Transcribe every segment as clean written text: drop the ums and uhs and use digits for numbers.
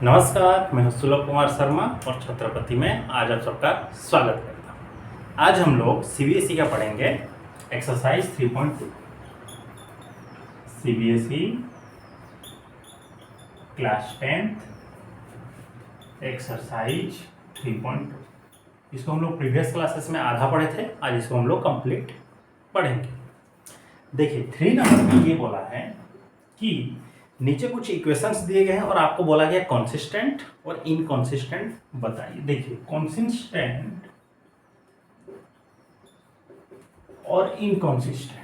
नमस्कार, मैं हूं सुलभ कुमार शर्मा और छत्रपति में आज आप सबका स्वागत करता हूं। आज हम लोग सीबीएसई का पढ़ेंगे exercise 3.2। CBSE class 10th exercise 3.2। इसको हम लोग प्रीवियस क्लासेस में आधा पढ़े थे, आज इसको हम लोग कंप्लीट पढ़ेंगे। देखिए 3 नंबर में ये बोला है कि नीचे कुछ इक्वेशंस दिए गए हैं और आपको बोला गया कॉन्सिस्टेंट और इनकॉन्सिस्टेंट बताइए। देखिए कॉन्सिस्टेंट और इनकॉन्सिस्टेंट,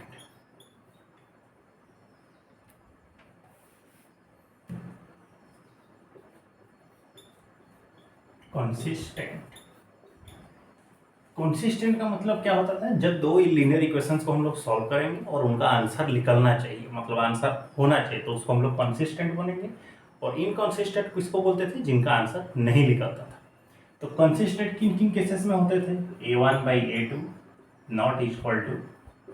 कॉन्सिस्टेंट का मतलब क्या होता था, जब दो लीनियर इक्वेशंस को हम लोग सॉल्व करेंगे और उनका आंसर निकलना चाहिए, मतलब आंसर होना चाहिए, तो उसको हम लोग कॉन्सिस्टेंट बनेंगे। और इनकॉन्सिस्टेंट किसको बोलते थे, जिनका आंसर नहीं निकलता था। तो कॉन्सिस्टेंट किन किन केसेस में होते थे, a1/a2 not equal to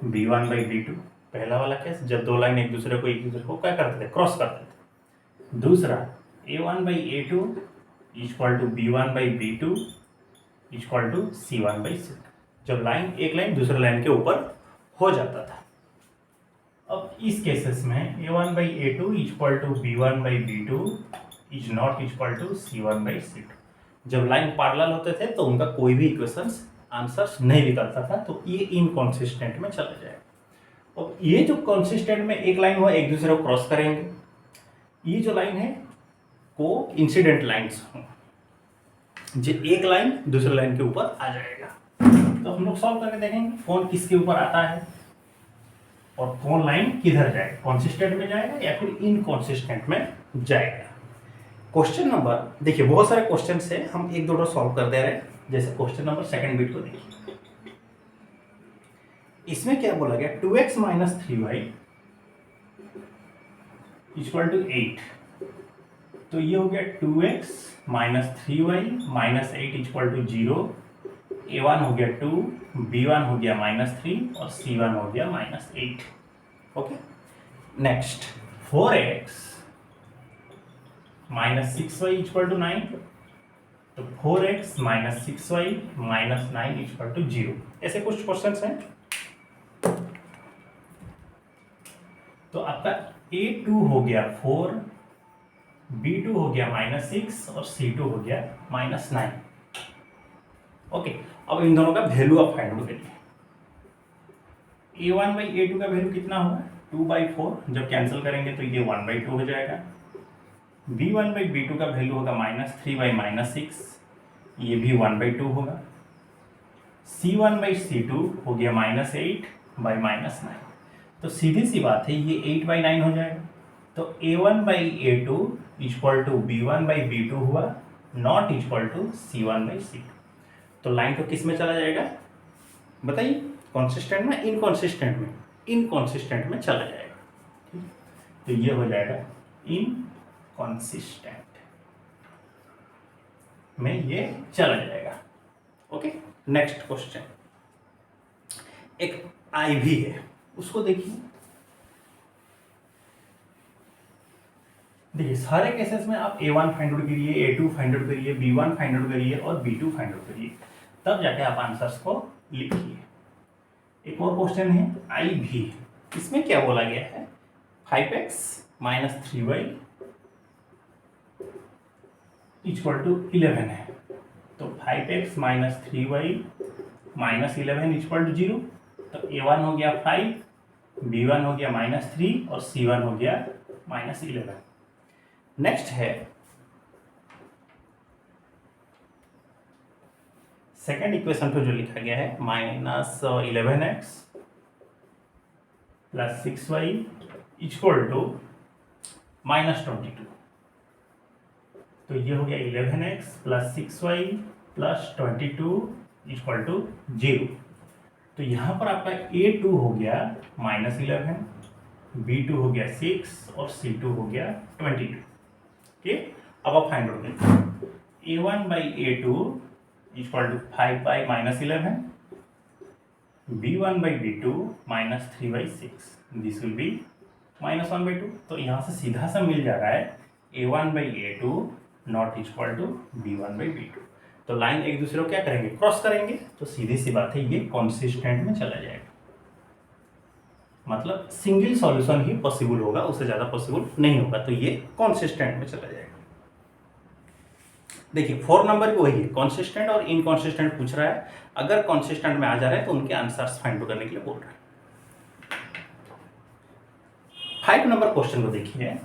b1/b2। पहला वाला केस, जब दो लाइन एक दूसरे को क्या करते थे, क्रॉस करते थे। दूसरा a1/a2 equal to b1/b2 equal to c1/c2, जब एक लाइन दूसरे लाइन के ऊपर हो जाता था। अब इस केसेस में a1/a2 equal to b1/b2 is not equal to c1/c2। जब लाइन पैरेलल होते थे तो उनका कोई भी इक्वेशंस आंसर्स नहीं निकलता था, तो ये इनकॉन्सिस्टेंट में चला जाएगा। और ये जो कॉन्सिस्टेंट में एक लाइन हुआ एक दूसरे को क्रॉस करेंगे, ये जो लाइन है को इंसिडेंट लाइन्स हों, जो एक लाइन दूसरे लाइन के ऊपर आ जाएगा। तो हम लोग सॉल्व करके देखेंगे कौन किसके ऊपर आता है और कौन लाइन किधर जाएगा, कॉन्सिस्टेंट में जाएगा या फिर इनकॉन्सिस्टेंट में जाएगा। क्वेश्चन नंबर देखिए, बहुत सारे क्वेश्चन है, हम एक दो सॉल्व कर दे रहे हैं। जैसे क्वेश्चन नंबर सेकंड बिट को देखिए, इसमें क्या बोला गया, 2x minus 3y equal to 8। तो ये हो गया 2x minus 3y minus 8 equal to 0। a1 हो गया 2, b1 हो गया -3 और c1 हो गया -8। Okay, next 4x minus 6y equal to 9। तो 4x minus 6y minus 9 equal to 0। ऐसे कुछ क्वेश्चन हैं। तो आपका a2 हो गया 4, b2 हो गया -6 और c2 हो गया -9। ओके, अब इन दोनों का वैल्यू आप फाइंड आउट करिए। a1/a2 का वैल्यू कितना होगा, 2/4। जब कैंसिल करेंगे तो ये 1/2 हो जाएगा। b1/b2 का वैल्यू होगा -3/6, ये भी 1/2 होगा। c1/c2 हो गया -8/9। तो सीधी सी बात है, ये 8/9 हो जाएगा। तो a1/a2 इक्वल टू b1/b2 हुआ, नॉट इक्वल टू c1/c2। तो लाइन तो किस में चला जाएगा बताइए, कॉन्सिस्टेंट में, इनकॉन्सिस्टेंट में, इनकॉन्सिस्टेंट में चला जाएगा। तो ये हो जाएगा इनकॉन्सिस्टेंट में ये चला जाएगा। ओके, नेक्स्ट क्वेश्चन, एक आई भी है, उसको देखिए। देखिए सारे केसेस में आप a1 फाइंड आउट करिए, a2 फाइंड आउट करिए, b1 फाइंड आउट करिए और b2 फाइंड आउट करिए, तब जाके आप आंसर्स को लिखिए। एक और क्वेश्चन है आई भी, इसमें क्या बोला गया है, 5x minus 3y equal to 11 है। तो 5x minus 3y minus 11 equal to 0। तो a1 हो गया 5, b1 हो गया -3 और c1 हो गया -11। नेक्स्ट है सेकेंड इक्वेशन पे जो लिखा गया है, -11x plus 6y equal to -22। तो ये हो गया 11x plus 6y plus 22 equal to 0। तो यहाँ पर आपका a2 हो गया -11, b2 हो गया 6 और c2 हो गया 22। ओके, अब आप फाइंड आउट करें। a1/a2 equal to 5/-11, b1/b2 -3/6, this will be -1/2। तो यहाँ से सीधा सा मिल जा रहा है a1/a2 not equal to b1/b2। तो लाइन एक दूसरे को क्या करेंगे, क्रॉस करेंगे, तो सीधी सी बात है ये कॉन्सिस्टेंट में चला जाएगा। मतलब सिंगल सॉल्यूशन ही पॉसिबल होगा, उससे ज़्यादा पॉसिबल नहीं होगा, तो ये कॉन्सिस्टेंट में चला जाएगा। देखिए 4 नंबर भी वही है, कॉन्सिस्टेंट और इनकॉन्सिस्टेंट पूछ रहा है। अगर कॉन्सिस्टेंट में आ जा रहा है तो उनके आंसर्स फाइंड करने के लिए बोल रहा है। 5 नंबर क्वेश्चन को देखिए।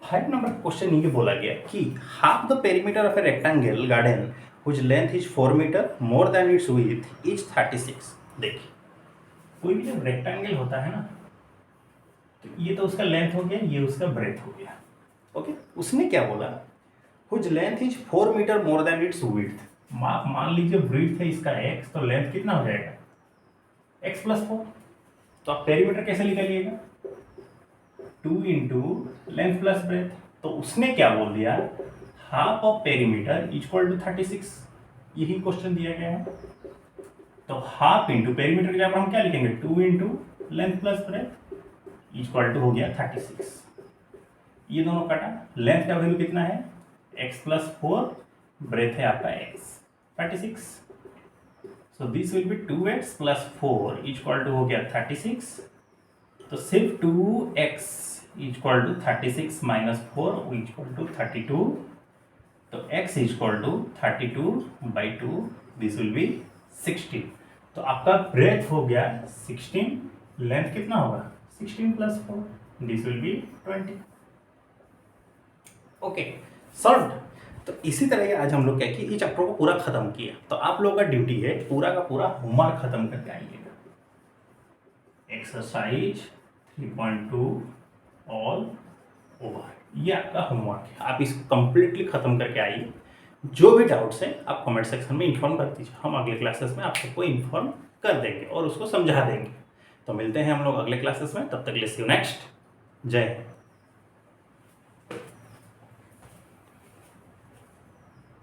फाइव नंबर क्वेश्चन ये बोला गया कि half the perimeter of a rectangle garden which length is 4 meter more than its width is 36। देखिए कोई भी जब रेक्टेंगल होता है ना, तो ये तो उसका लेंथ हो गया, ये उसका ब्रेथ हो गया। ओके, उसने क्या बोला, which length is 4 meter more than its width. मान लीजिए ब्रीथ है इसका x, तो लेंथ कितना हो जाएगा x + 4। तो आप पेरीमीटर कैसे निकालिएगा, 2 इंटू लेंथ प्लस ब्रेथ। तो उसने क्या बोल दिया, half of perimeter equal to 36। यही क्वेश्चन दिया गया है। तो हाफ इंटू पेरीमीटर के जगह हम क्या लिखेंगे, 2 into length plus breadth equal to हो गया 36। ये दोनों कटा, लेंथ का वैल्यू कितना है x + 4, ब्रेथ है आपका x 36। So this will be 2x + 4 equal to हो गया 36। तो सिर्फ 2x equal to 36 - 4 equal to 32। तो x equal to 32/2, this will be 16। तो आपका ब्रेथ हो गया 16, लेंथ कितना होगा 16 + 4, this will B 20। Okay, solve. तो इसी तरह के आज हम लोग क्या किए, इस चैप्टर को पूरा खत्म किया। तो आप लोगों का ड्यूटी है पूरा का पूरा होमवर्क खत्म करके आइएगा। एक्सरसाइज 3.2 ऑल ओवर, ये आपका होमवर्क है। आप इसको कंप्लीटली खत्म करके आइए। जो भी डाउट्स हैं आप कमेंट सेक्शन में इन्फॉर्म कर दीजिए, हम अगले क्लासेस में आप सबको इन्फॉर्म कर देंगे और उसको समझा देंगे। तो मिलते हैं हम लोग अगले क्लासेस में, तब तक ले सी यू नेक्स्ट। जय हिंद।